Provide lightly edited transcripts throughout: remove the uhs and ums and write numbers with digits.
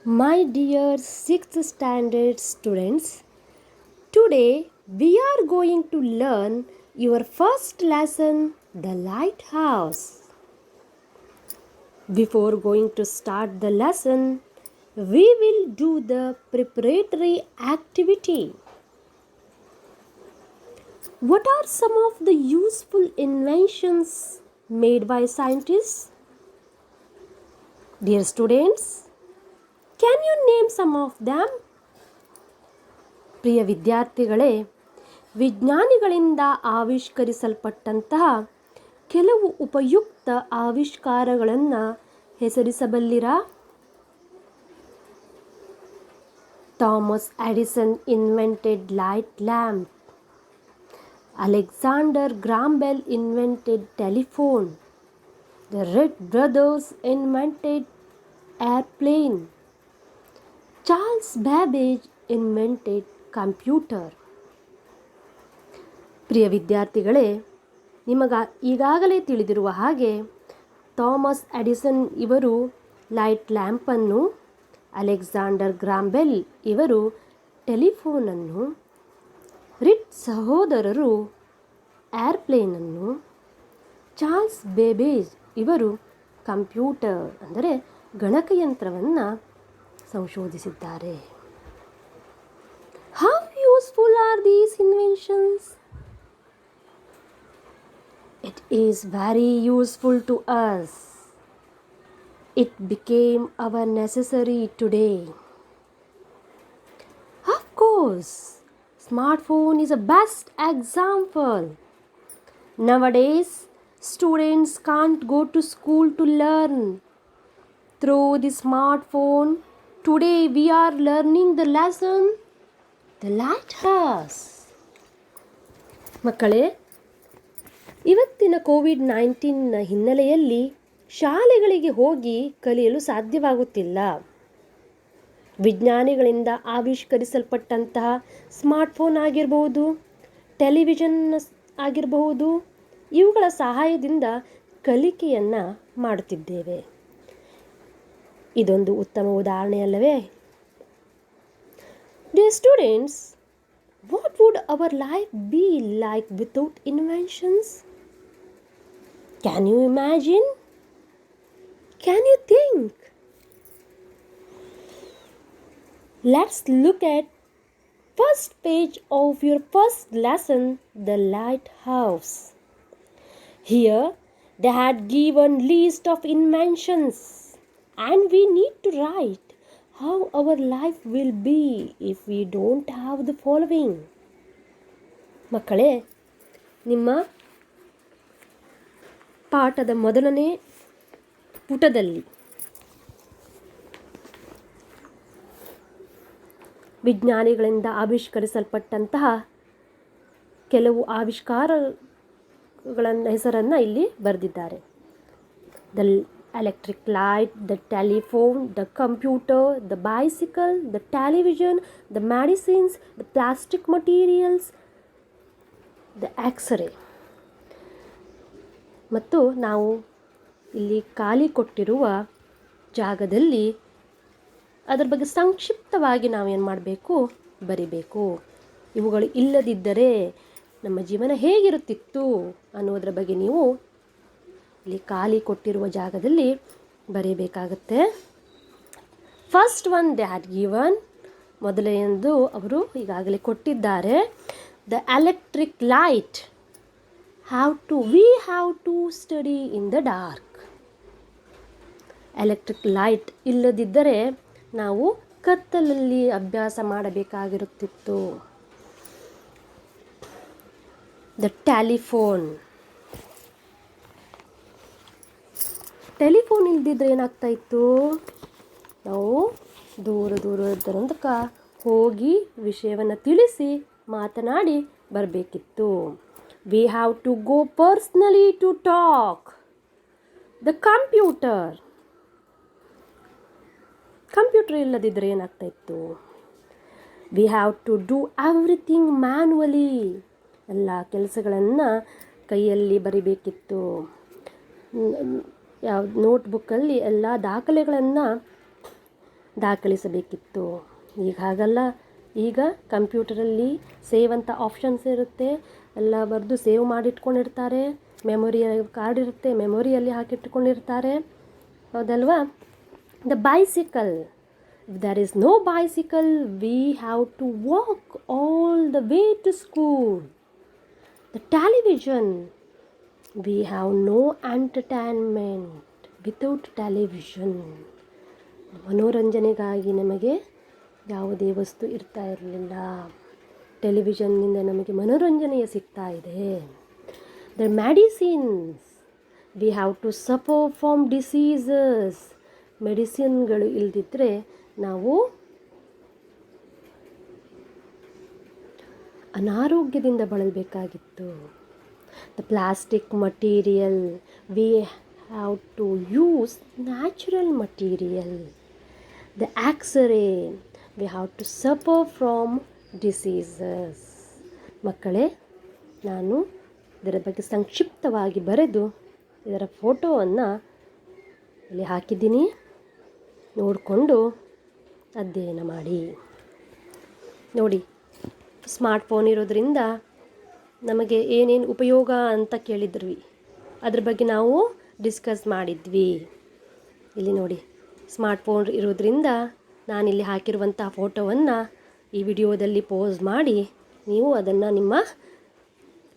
My dear 6th standard students, today we are going to learn your first lesson, The Lighthouse. Before going to start the lesson, we will do the preparatory activity. What are some of the useful inventions made by scientists? Dear students, can you name some of them? ಪ್ರಿಯ ವಿದ್ಯಾರ್ಥಿಗಳೇ, ವಿಜ್ಞಾನಿಗಳಿಂದ ಆವಿಷ್ಕರಿಸಲ್ಪಟ್ಟಂತಹ ಕೆಲವು ಉಪಯುಕ್ತ ಆವಿಷ್ಕಾರಗಳನ್ನು ಹೆಸರಿಸಬಲ್ಲಿರಾ? Thomas Edison invented light lamp. Alexander Graham Bell invented telephone. The Wright brothers invented airplane. Charles Babbage invented computer. ಪ್ರಿಯ ವಿದ್ಯಾರ್ಥಿಗಳೇ, ಈಗಾಗಲೇ ತಿಳಿದಿರುವ ಹಾಗೆ ಥಾಮಸ್ ಎಡಿಸನ್ ಇವರು ಲೈಟ್ ಲ್ಯಾಂಪನ್ನು, ಅಲೆಕ್ಸಾಂಡರ್ ಗ್ರಾಹಂ ಬೆಲ್ ಇವರು ಟೆಲಿಫೋನನ್ನು, ರಿಟ್ ಸಹೋದರರು ಏರ್ಪ್ಲೇನನ್ನು, ಚಾರ್ಲ್ಸ್ ಬೇಬೇಜ್ ಇವರು ಕಂಪ್ಯೂಟರ್ ಅಂದರೆ ಗಣಕಯಂತ್ರವನ್ನು ಸಂಶೋಧಿಸಿದ್ದಾರೆ. How useful are these inventions? It is very useful to us. It became our necessary today. Of course, smartphone is a best example. Nowadays, students can't go to school to learn. Through the smartphone, today we are learning the lesson, The Lighthouse. ಮಕ್ಕಳೇ, ಇವತ್ತಿನ ಕೋವಿಡ್-19ನ ಹಿನ್ನೆಲೆಯಲ್ಲಿ ಶಾಲೆಗಳಿಗೆ ಹೋಗಿ ಕಲಿಯಲು ಸಾಧ್ಯವಾಗುತ್ತಿಲ್ಲ. ವಿಜ್ಞಾನಿಗಳಿಂದ ಆವಿಷ್ಕರಿಸಲ್ಪಟ್ಟಂತಹ smartphone ಆಗಿರಬಹುದು, television ಆಗಿರಬಹುದು, ಇವುಗಳ ಸಹಾಯದಿಂದ ಕಲಿಕೆಯನ್ನು ಮಾಡುತ್ತಿದ್ದೇವೆ. ಇದೊಂದು ಉತ್ತಮ ಉದಾಹರಣೆಯಲ್ಲವೇ? Dear students, what would our life be like without inventions? Can you imagine? Can you think? Let's look at first page of your first lesson, The Lighthouse. Here they had given list of inventions and we need to write how our life will be if we don't have the following. ಮಕ್ಕಳೇ, ನಿಮ್ಮ ಪಾಠದ ಮೊದಲನೇ ಪುಟದಲ್ಲಿ ವಿಜ್ಞಾನಿಗಳಿಂದ ಆವಿಷ್ಕರಿಸಲ್ಪಟ್ಟಂತಹ ಕೆಲವು ಆವಿಷ್ಕಾರಗಳ ಹೆಸರನ್ನು ಇಲ್ಲಿ ಬರೆದಿದ್ದಾರೆ. The electric light, the telephone, the computer, the bicycle, the television, the medicines, the plastic materials, the X-ray. ಮತ್ತು ನಾವು ಇಲ್ಲಿ ಖಾಲಿ ಕೊಟ್ಟಿರುವ ಜಾಗದಲ್ಲಿ ಅದರ ಬಗ್ಗೆ ಸಂಕ್ಷಿಪ್ತವಾಗಿ ನಾವೇನು ಮಾಡಬೇಕು, ಬರಿಬೇಕು. ಇವುಗಳು ಇಲ್ಲದಿದ್ದರೆ ನಮ್ಮ ಜೀವನ ಹೇಗಿರುತ್ತಿತ್ತು ಅನ್ನೋದರ ಬಗ್ಗೆ ನೀವು ಇಲ್ಲಿ ಖಾಲಿ ಕೊಟ್ಟಿರುವ ಜಾಗದಲ್ಲಿ ಬರೀಬೇಕಾಗತ್ತೆ. First one they had given, ಮೊದಲನೆಯದು ಅವರು ಈಗಾಗಲೇ ಕೊಟ್ಟಿದ್ದಾರೆ. The electric light, we have to study in the dark. Electric light ಇಲ್ಲದಿದ್ದರೆ ನಾವು ಕತ್ತಲಲ್ಲಿ ಅಭ್ಯಾಸ ಮಾಡಬೇಕಾಗಿರುತ್ತಿತ್ತು. ದ ಟೆಲಿಫೋನ್, ಟೆಲಿಫೋನ್ ಇಲ್ದಿದ್ರೆ ಏನಾಗ್ತಾ ಇತ್ತು, ನಾವು ದೂರದರೊಂದಕ ಹೋಗಿ ವಿಷಯವನ್ನು ತಿಳಿಸಿ ಮಾತನಾಡಿ ಬರಬೇಕಿತ್ತು. We have to go personally to talk. The computer ಇಲ್ಲದಿದ್ದರೆ ಏನಾಗ್ತಾ ಇತ್ತು, we have to do everything manually. ಎಲ್ಲ ಕೆಲಸಗಳನ್ನು ಕೈಯಲ್ಲಿ ಬರಿಬೇಕಿತ್ತು. ನೋಟ್ಬುಕ್ಕಲ್ಲಿ ಎಲ್ಲ ದಾಖಲೆಗಳನ್ನು ದಾಖಲಿಸಬೇಕಿತ್ತು. ಈಗ ಹಾಗಲ್ಲ. ಈಗ ಕಂಪ್ಯೂಟರಲ್ಲಿ ಸೇವ್ ಅಂತ ಆಪ್ಷನ್ಸ್ ಇರುತ್ತೆ. ಎಲ್ಲ ಬರೆದು ಸೇವ್ ಮಾಡಿಟ್ಕೊಂಡಿರ್ತಾರೆ. ಮೆಮೊರಿ ಕಾರ್ಡ್ ಇರುತ್ತೆ, ಮೆಮೊರಿಯಲ್ಲಿ ಹಾಕಿಟ್ಕೊಂಡಿರ್ತಾರೆ. ಹೌದಲ್ವಾ? The bicycle. If there is no bicycle, we have to walk all the way to school. The television. We have no entertainment without television. ಮನೋರಂಜನೆಗಾಗಿ ನಮಗೆ ಯಾವುದೇ ವಸ್ತು ಇರ್ತಾ ಇರಲಿಲ್ಲ. ಟೆಲಿವಿಷನ್ನಿಂದ ನಮಗೆ ಮನೋರಂಜನೆಯ ಸಿಗ್ತಾ ಇದೆ. The medicines. We have to suffer from diseases. ಮೆಡಿಸಿನ್ಗಳು ಇಲ್ದಿದ್ರೆ ನಾವು ಅನಾರೋಗ್ಯದಿಂದ ಬಳಲಬೇಕಾಗಿತ್ತು. The plastic material. We have to use natural material. The X-ray. We have to suffer from diseases. ಮಕ್ಕಳೇ, ನಾನು ಇದರ ಬಗ್ಗೆ ಸಂಕ್ಷಿಪ್ತವಾಗಿ ಬರೆದು ಇದರ ಫೋಟೋವನ್ನು ಇಲ್ಲಿ ಹಾಕಿದ್ದೀನಿ. ನೋಡಿಕೊಂಡು ಅಧ್ಯಯನ ಮಾಡಿ. ನೋಡಿ, ಸ್ಮಾರ್ಟ್ಫೋನ್ ಇರೋದ್ರಿಂದ ನಮಗೆ ಏನೇನು ಉಪಯೋಗ ಅಂತ ಕೇಳಿದ್ವಿ, ಅದ್ರ ಬಗ್ಗೆ ನಾವು ಡಿಸ್ಕಸ್ ಮಾಡಿದ್ವಿ. ಇಲ್ಲಿ ನೋಡಿ, ಸ್ಮಾರ್ಟ್ಫೋನ್ ಇರೋದ್ರಿಂದ ನಾನಿಲ್ಲಿ ಹಾಕಿರುವಂಥ ಫೋಟೋವನ್ನು ಈ ವಿಡಿಯೋದಲ್ಲಿ ಪೋಸ್ ಮಾಡಿ ನೀವು ಅದನ್ನು ನಿಮ್ಮ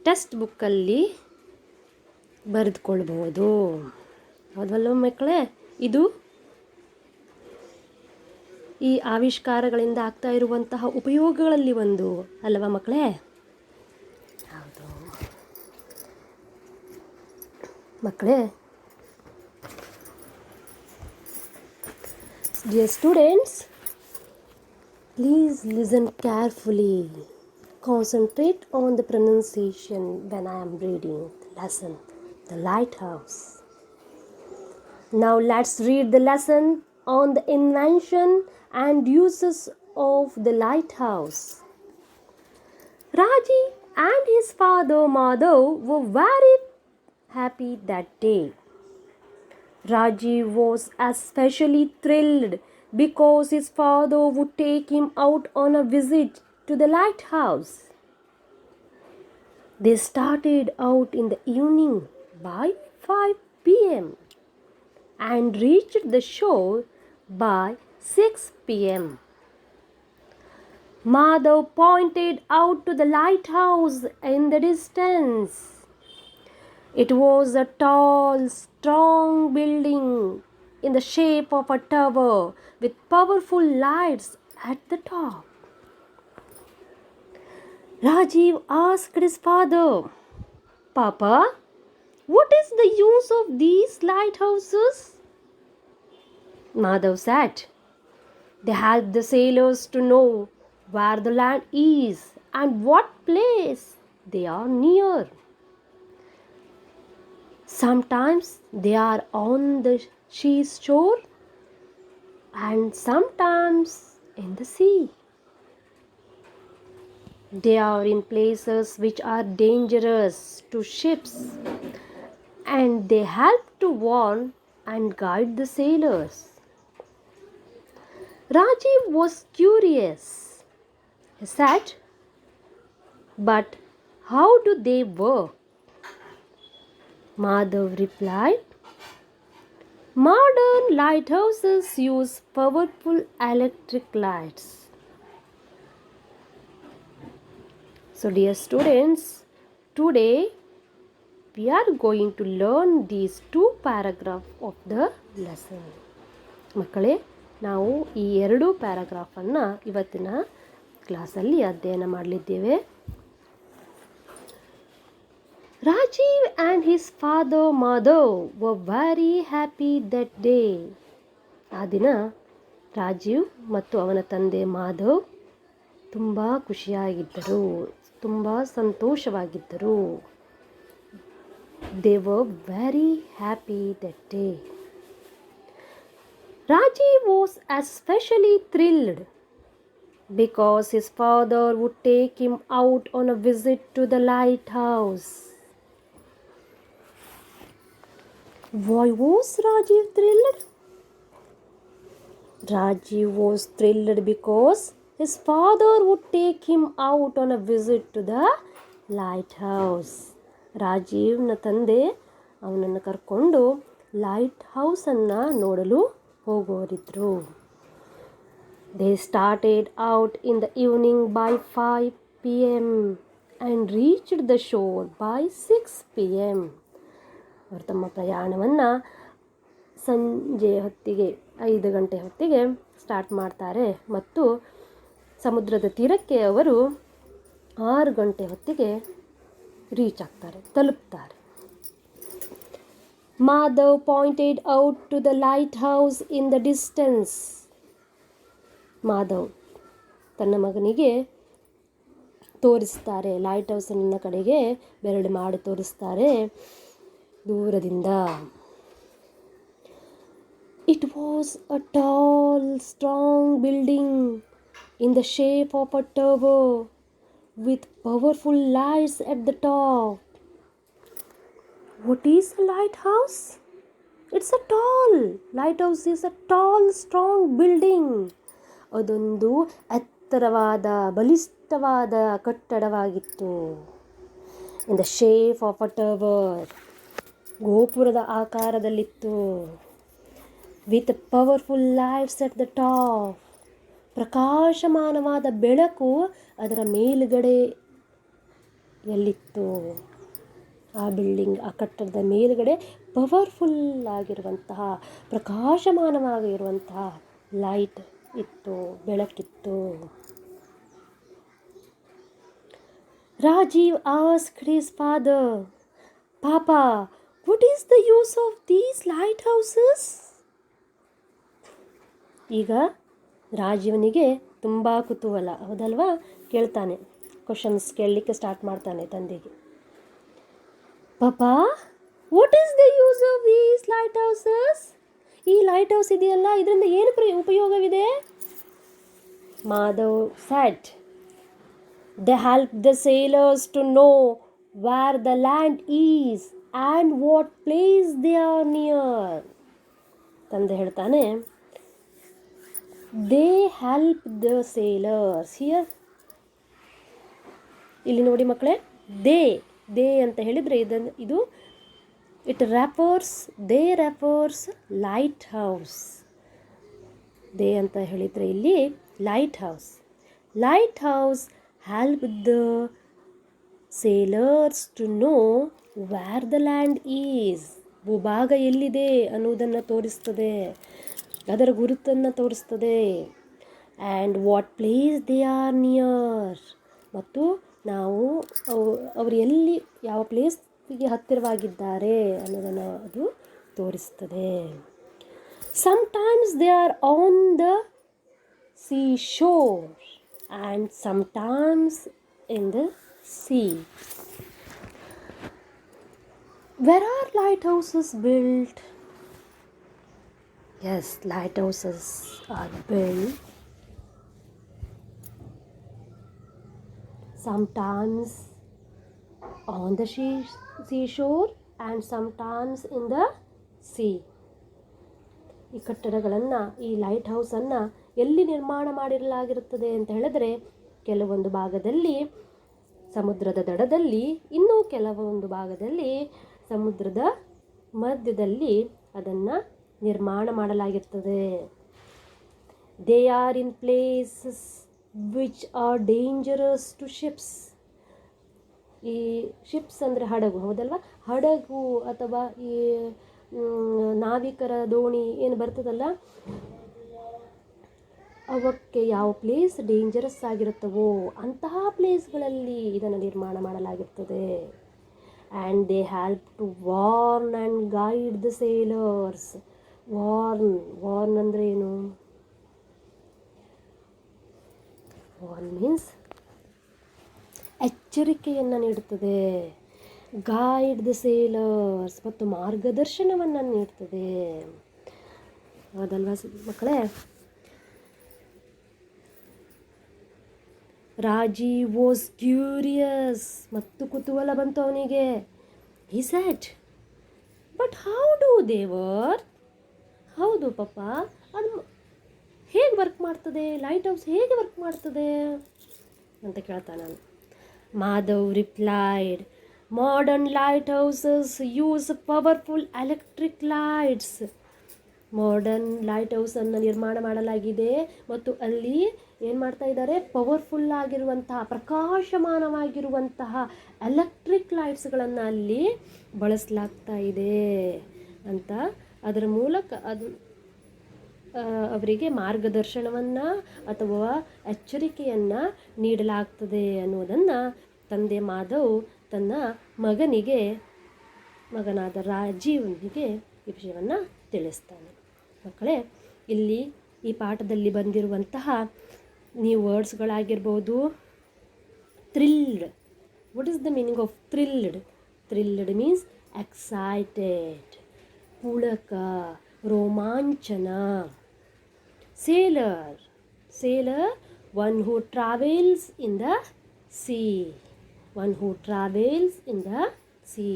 ಟೆಕ್ಸ್ಟ್ ಬುಕ್ಕಲ್ಲಿ ಬರೆದುಕೊಳ್ಬೋದು. ಹೌದಲ್ವ ಮಕ್ಕಳೇ? ಇದು ಈ ಆವಿಷ್ಕಾರಗಳಿಂದ ಆಗ್ತಾ ಇರುವಂತಹ ಉಪಯೋಗಗಳಲ್ಲಿ ಒಂದು ಅಲ್ವಾ ಮಕ್ಕಳೇ? ಹೌದು ಮಕ್ಕಳೇ. Dear students, please listen carefully. Concentrate on the pronunciation when I am reading the lesson, The Lighthouse. Now let's read the lesson on the invention and uses of the lighthouse. Raji and his father Madhav were very happy that day. Raji was especially thrilled because his father would take him out on a visit to the lighthouse. They started out in the evening by 5 p.m. and reached the shore by 6 p.m. Madhav pointed out to the lighthouse in the distance. It was a tall, strong building in the shape of a tower with powerful lights at the top. Rajiv asked his father, "Papa, what is the use of these lighthouses?" Madhav said, "They help the sailors to know where the land is and what place they are near. Sometimes they are on the seashore and sometimes in the sea. They are in places which are dangerous to ships and they help to warn and guide the sailors." Rajiv was curious. He said, "But how do they work?" Madhav replied, "Modern lighthouses use powerful electric lights." So dear students, today we are going to learn these two paragraphs of the lesson. ಮಕ್ಕಳೇ, ನಾವು ಈ ಎರಡು ಪ್ಯಾರಾಗ್ರಾಫನ್ನು ಇವತ್ತಿನ ಕ್ಲಾಸಲ್ಲಿ ಅಧ್ಯಯನ ಮಾಡಲಿದ್ದೇವೆ. Rajiv and his father Madhav were very happy that day. ಆ ದಿನ ರಾಜೀವ್ ಮತ್ತು ಅವನ ತಂದೆ ಮಾಧವ್ ತುಂಬ ಖುಷಿಯಾಗಿದ್ದರು, ತುಂಬ ಸಂತೋಷವಾಗಿದ್ದರು. They were very happy that day. Rajiv was especially thrilled because his father would take him out on a visit to the lighthouse. Why was Rajiv thrilled? Rajiv was thrilled because his father would take him out on a visit to the lighthouse. ರಾಜೀವ್ನ ತಂದೆ ಅವನನ್ನು ಕರ್ಕೊಂಡು light ಹೌಸನ್ನು ನೋಡಲು ಹೋಗೋರಿದ್ರು. They started out in the evening by 5 p.m. and reached the shore by 6 p.m. ಅವರು ತಮ್ಮ ಪ್ರಯಾಣವನ್ನು ಸಂಜೆ ಹೊತ್ತಿಗೆ 5 ಗಂಟೆ ಹೊತ್ತಿಗೆ ಸ್ಟಾರ್ಟ್ ಮಾಡ್ತಾರೆ ಮತ್ತು ಸಮುದ್ರದ ತೀರಕ್ಕೆ ಅವರು 6 ಗಂಟೆ ಹೊತ್ತಿಗೆ ರೀಚ್ ಆಗ್ತಾರೆ, ತಲುಪ್ತಾರೆ. Madhav pointed out to the lighthouse in the distance. Madhav ತನ್ನ ಮಗನಿಗೆ ತೋರಿಸ್ತಾರೆ, ಲೈಟ್ ಹೌಸಿನ ಕಡೆಗೆ ಬೆರಳು ಮಾಡಿ ತೋರಿಸ್ತಾರೆ ದೂರದಿಂದ. It was a tall, strong building in the shape of a tower with powerful lights at the top. What is a lighthouse? It's a tall. Lighthouse is a tall, strong building. ಅದೊಂದು ಎತ್ತರವಾದ ಬಲಿಷ್ಠವಾದ ಕಟ್ಟಡವಾಗಿತ್ತು. In the shape of a tower, ಗೋಪುರದ ಆಕಾರದಲ್ಲಿತ್ತು. With powerful lights at the top, ಪ್ರಕಾಶಮಾನವಾದ ಬೆಳಕು ಅದರ ಮೇಲುಗಡೆ ಎಲ್ಲಿತ್ತು. ಆ ಬಿಲ್ಡಿಂಗ್, ಆ ಕಟ್ಟಡದ ಮೇಲುಗಡೆ ಪವರ್ಫುಲ್ ಆಗಿರುವಂತಹ ಪ್ರಕಾಶಮಾನವಾಗಿರುವಂತಹ ಲೈಟ್ ಇತ್ತು, ಬೆಳಕಿತ್ತು. ರಾಜೀವ್ ಆಸ್ಕ್ಡ್ ಹಿಸ್ ಫಾದರ್, ಪಾಪಾ, what is the use of these light houses? ಈಗ ರಾಜೀವನಿಗೆ ತುಂಬ ಕುತೂಹಲ, ಹೌದಲ್ವಾ? ಕೇಳ್ತಾನೆ, ಕ್ವಶನ್ಸ್ ಕೇಳಲಿಕ್ಕೆ ಸ್ಟಾರ್ಟ್ ಮಾಡ್ತಾನೆ ತಂದೆಗೆ. Papa, what is the use of these lighthouses? ಈ ಲೈಟ್ ಹೌಸ್ ಇದೆಯಲ್ಲ, ಇದರಿಂದ ಏನು ಉಪಯೋಗವಿದೆ? Madhav said, they help the sailors to know where the land is and what place they are near. ತಂದೆ ಹೇಳ್ತಾನೆ, they help the sailors. Here, ಇಲ್ಲಿ ನೋಡಿ ಮಕ್ಕಳೇ, ದೇ ಅಂತ ಹೇಳಿದರೆ ಇದು it refers lighthouse. They ಅಂತ ಹೇಳಿದರೆ ಇಲ್ಲಿ lighthouse help the sailors to know where the land is. ಭೂಭಾಗ ಎಲ್ಲಿದೆ ಅನ್ನುವುದನ್ನು ತೋರಿಸ್ತದೆ, ಅದರ ಗುರುತನ್ನು ತೋರಿಸ್ತದೆ. And what place they are near, ಮತ್ತು ನಾವು ಅವರು ಎಲ್ಲಿ, ಯಾವ ಪ್ಲೇಸ್ಗೆ ಹತ್ತಿರವಾಗಿದ್ದಾರೆ ಅನ್ನೋದನ್ನು ಅದು ತೋರಿಸ್ತದೆ. Sometimes they are on the sea shore and sometimes in the sea. Where are lighthouses built? Yes, lighthouses are built sometimes on the seashore and sometimes in the sea. ಈ ಕಟ್ಟಡಗಳನ್ನು, ಈ ಲೈಟ್ ಹೌಸನ್ನು ಎಲ್ಲಿ ನಿರ್ಮಾಣ ಮಾಡಿರಲಾಗಿರುತ್ತದೆ ಅಂತ ಹೇಳಿದ್ರೆ, ಕೆಲವೊಂದು ಭಾಗದಲ್ಲಿ ಸಮುದ್ರದ ದಡದಲ್ಲಿ, ಇನ್ನೂ ಕೆಲವೊಂದು ಭಾಗದಲ್ಲಿ ಸಮುದ್ರದ ಮಧ್ಯದಲ್ಲಿ ಅದನ್ನು ನಿರ್ಮಾಣ ಮಾಡಲಾಗಿರ್ತದೆ. They are in places which are dangerous to ships. ಈ ಶಿಪ್ಸ್ ಅಂದರೆ ಹಡಗು, ಹೌದಲ್ವ? ಹಡಗು ಅಥವಾ ಈ ನಾವಿಕರ ದೋಣಿ ಏನು ಬರ್ತದಲ್ಲ, ಅವಕ್ಕೆ ಯಾವ ಪ್ಲೇಸ್ ಡೇಂಜರಸ್ ಆಗಿರುತ್ತವೋ ಅಂತಹ ಪ್ಲೇಸ್ಗಳಲ್ಲಿ ಇದನ್ನು ನಿರ್ಮಾಣ ಮಾಡಲಾಗಿರ್ತದೆ. And they help to warn and guide the sailors. Warn ಅಂದರೆ ಏನು? ವಾರ್ನ್ ಮೀನ್ಸ್ ಎಚ್ಚರಿಕೆಯನ್ನು ನೀಡುತ್ತದೆ. ಗೈಡ್ ದ ಸೇಲರ್ಸ್, ಮತ್ತು ಮಾರ್ಗದರ್ಶನವನ್ನು ನೀಡ್ತದೆ, ಹೌದಲ್ವಾ ಮಕ್ಕಳೇ? ರಾಜೀವ್ ವಾಸ್ ಕ್ಯೂರಿಯಸ್, ಮತ್ತು ಕುತೂಹಲ ಬಂತು ಅವನಿಗೆ. He said, but how do they work? ಹೌದು ಪಾಪ, ಅದು ಹೇಗೆ ವರ್ಕ್ ಮಾಡ್ತದೆ, ಲೈಟ್ ಹೌಸ್ ಹೇಗೆ ವರ್ಕ್ ಮಾಡ್ತದೆ ಅಂತ ಕೇಳ್ತಾನೆ ನಾನು. Madhav replied, modern lighthouses use powerful electric lights. Modern light ಹೌಸನ್ನು ನಿರ್ಮಾಣ ಮಾಡಲಾಗಿದೆ ಮತ್ತು ಅಲ್ಲಿ ಏನು ಮಾಡ್ತಾ ಇದ್ದಾರೆ, ಪವರ್ಫುಲ್ ಆಗಿರುವಂತಹ ಪ್ರಕಾಶಮಾನವಾಗಿರುವಂತಹ ಎಲೆಕ್ಟ್ರಿಕ್ ಲೈಟ್ಸ್ಗಳನ್ನು ಅಲ್ಲಿ ಬಳಸಲಾಗ್ತಾ ಇದೆ ಅಂತ, ಅದರ ಮೂಲಕ ಅದು ಅವರಿಗೆ ಮಾರ್ಗದರ್ಶನವನ್ನು ಅಥವಾ ಎಚ್ಚರಿಕೆಯನ್ನು ನೀಡಲಾಗ್ತದೆ ಅನ್ನೋದನ್ನು ತಂದೆ ಮಾಧವ್ ತನ್ನ ಮಗನಾದ ರಾಜೀವ್ನಿಗೆ ಈ ವಿಷಯವನ್ನು ತಿಳಿಸ್ತಾನೆ. ಮಕ್ಕಳೇ, ಇಲ್ಲಿ ಈ ಪಾಠದಲ್ಲಿ ಬಂದಿರುವಂತಹ ನೀವು ವರ್ಡ್ಸ್ಗಳಾಗಿರ್ಬೋದು. Thrilled, what is the meaning of thrilled? Thrilled means excited, ಪುಳಕ, ರೋಮಾಂಚನ. Sailor, sailor one who travels in the sea, one who travels in the sea.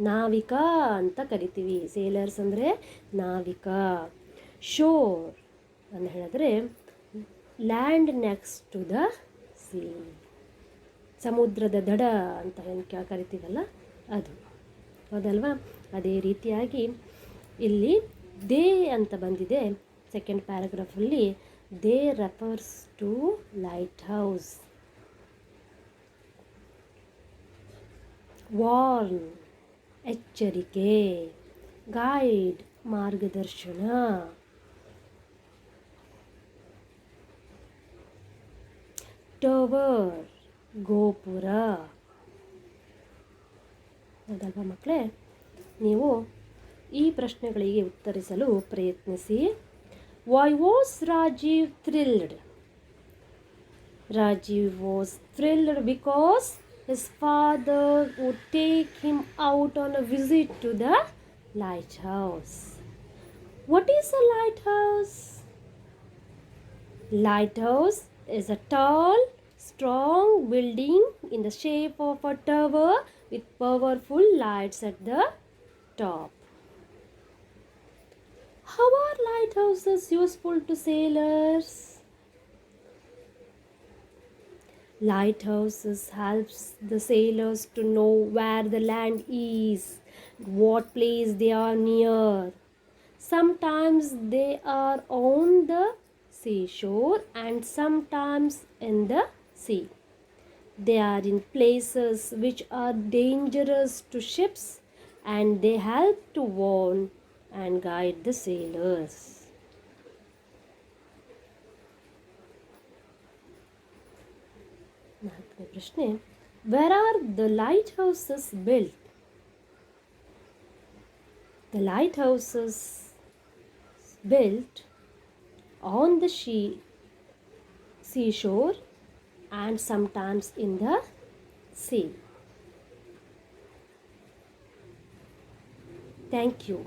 ನಾವಿಕ ಅಂತ ಕರಿತೀವಿ, ಸೇಲರ್ಸ್ ಅಂದರೆ ನಾವಿಕ. ಶೋರ್ ಅಂತ ಹೇಳಿದ್ರೆ land next to the sea, ಸಮುದ್ರದ ದಡ ಅಂತ ಏನು ಕರಿತೀವಲ್ಲ ಅದು, ಹೌದಲ್ವಾ? ಅದೇ ರೀತಿಯಾಗಿ ಇಲ್ಲಿ ದೇ ಅಂತ ಬಂದಿದೆ ಸೆಕೆಂಡ್ ಪ್ಯಾರಾಗ್ರಾಫಲ್ಲಿ. They refers to lighthouse. Warn, ಎಚ್ಚರಿಕೆ. ಗೈಡ್, ಮಾರ್ಗದರ್ಶನ. ಟವರ್, ಗೋಪುರ. ಹೌದಲ್ವಾ ಮಕ್ಕಳೇ? ನೀವು ಈ ಪ್ರಶ್ನೆಗಳಿಗೆ ಉತ್ತರಿಸಲು ಪ್ರಯತ್ನಿಸಿ. Why was Rajeev thrilled? Rajeev was thrilled because his father would take him out on a visit to the lighthouse. What is a lighthouse? Lighthouse is a tall, strong building in the shape of a tower with powerful lights at the top. How are lighthouses useful to sailors? Lighthouses helps the sailors to know where the land is, what place they are near. Sometimes they are on the seashore and sometimes in the sea. They are in places which are dangerous to ships and they help to warn and guide the sailors. ನಾಲ್ಕನೇ ಪ್ರಶ್ನೆ, where are the light houses built? The light houses built on the seashore and sometimes in the sea. Thank you.